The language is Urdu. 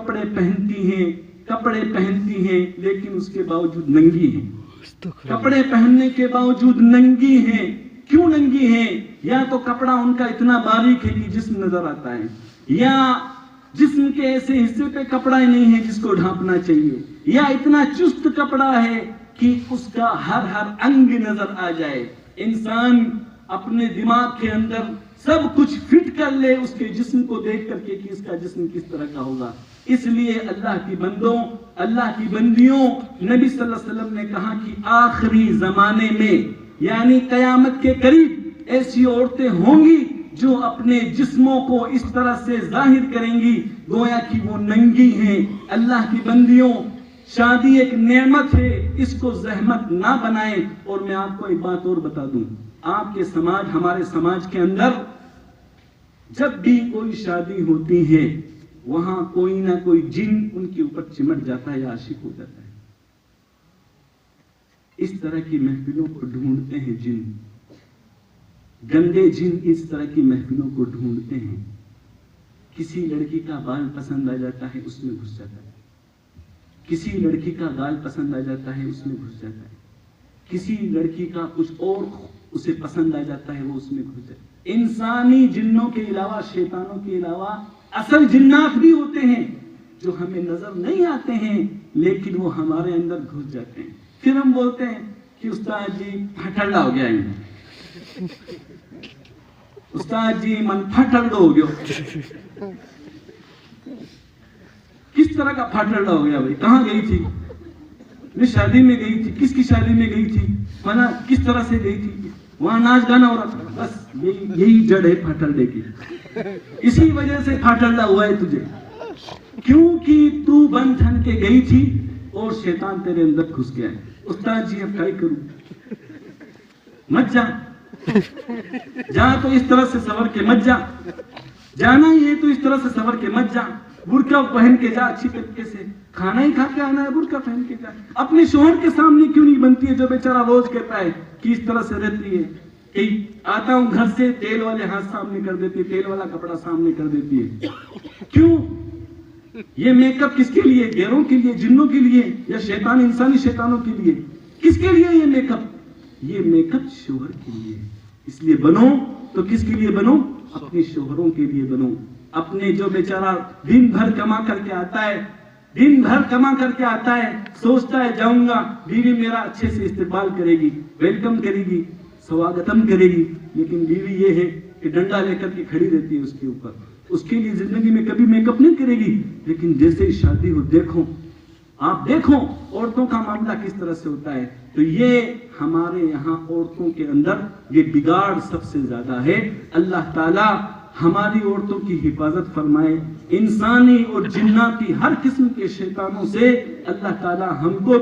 کپڑے پہنتی ہیں لیکن اس کے باوجود ننگی ہیں. کپڑے پہننے کے باوجود ننگی ہیں. کیوں ننگی ہیں؟ یا تو کپڑا ان کا اتنا باریک ہے کہ جسم نظر آتا ہے, یا جسم کے ایسے حصے پہ کپڑا ہی نہیں ہے جس کو ڈھانپنا چاہیے, یا اتنا چست کپڑا ہے کہ اس کا ہر انگ نظر آ جائے. انسان اپنے دماغ کے اندر سب کچھ فٹ کر لے اس کے جسم کو دیکھ کر کے کہ اس کا جسم کس طرح کا ہوگا. اس لیے اللہ کی بندوں, اللہ کی بندیوں, نبی صلی اللہ علیہ وسلم نے کہا کہ آخری زمانے میں یعنی قیامت کے قریب ایسی عورتیں ہوں گی جو اپنے جسموں کو اس طرح سے ظاہر کریں گی گویا کہ وہ ننگی ہیں. اللہ کی بندیوں, شادی ایک نعمت ہے, اس کو زحمت نہ بنائیں. اور میں آپ کو ایک بات اور بتا دوں, آپ کے سماج, ہمارے سماج کے اندر جب بھی کوئی شادی ہوتی ہے وہاں کوئی نہ کوئی جن ان کے اوپر چمٹ جاتا ہے یا عاشق ہو جاتا ہے. اس طرح کی محفلوں کو ڈھونڈتے ہیں جن, گندے جن اس طرح کی محفلوں کو ڈھونڈتے ہیں. کسی لڑکی کا بال پسند آ جاتا ہے اس میں گھس جاتا ہے, کسی لڑکی کا گال پسند آ جاتا ہے اس میں گھس جاتا ہے, کسی لڑکی کا کچھ اور اسے پسند آ جاتا ہے وہ اس میں گھس جاتا ہے. انسانی جنوں کے علاوہ, شیطانوں کے علاوہ اصل جنات بھی ہوتے ہیں جو ہمیں نظر نہیں آتے ہیں لیکن وہ ہمارے اندر گھس جاتے ہیں. پھر ہم بولتے ہیں کہ استاد جی پھٹڑا ہو گیا, استاد جی من پھٹڑا ہو گیا. کس طرح کا پھٹڑا ہو گیا بھائی؟ کہاں گئی تھی؟ میں شادی میں گئی تھی. کس کی شادی میں گئی تھی؟ منا کس طرح سے گئی تھی؟ وہاں ناچ گانا ہو رہا تھا. بس یہی جڑ ہے پھٹڑے کی, اسی وجہ سے پھٹڑا ہوا ہے تجھے, کیونکہ تو بن ٹھن کے گئی تھی اور شیطان تیرے اندر گھس گیا ہے. استاد جی اب کیا کروں؟ مت جا, جا تو اس طرح سے سنور کے مت جا, جانا ہی ہے تو اس طرح سے سنور کے مت جا. برقع پہن کے جا, اچھی طریقے سے کھانا ہی کھا کے آنا ہے, برقع پہن کے جا. اپنے شوہر کے سامنے کیوں نہیں بنتی ہے جو بیچارہ روز کہتا ہے کہ اس طرح سے رہتی ہے کہ آتا ہوں گھر سے تیل والے ہاتھ سامنے کر دیتی ہے, تیل والا کپڑا سامنے کر دیتی ہے. کیوں؟ یہ میک اپ کس کے لیے؟ غیروں کے لیے, جنوں کے لیے, یا شیطان انسانی شیطانوں کے لیے؟ کس کے لیے یہ میک اپ؟ یہ میک اپ شوہر کے لیے. اس لیے بنو تو کس کے لیے بنو؟ اپنے شوہروں کے لیے بنو. اپنے جو بیچارہ دن بھر کما کر کے آتا ہے, سوچتا ہے جاؤں گا, بیوی میرا اچھے سے استقبال کرے گی, ویلکم کرے گی, سواگتم کرے گی, لیکن بیوی یہ ہے کہ ڈنڈا لے کر کے کھڑی رہتی ہے اس کے اوپر. اس کے لیے زندگی میں کبھی میک اپ نہیں کرے گی. لیکن جیسے ہی شادی ہو, دیکھو آپ دیکھو عورتوں کا معاملہ کس طرح سے ہوتا ہے. تو یہ ہمارے یہاں عورتوں کے اندر یہ بگاڑ سب سے زیادہ ہے. اللہ تعالی ہماری عورتوں کی حفاظت فرمائے. انسانی اور جناتی ہر قسم کے شیطانوں سے اللہ تعالی ہم کو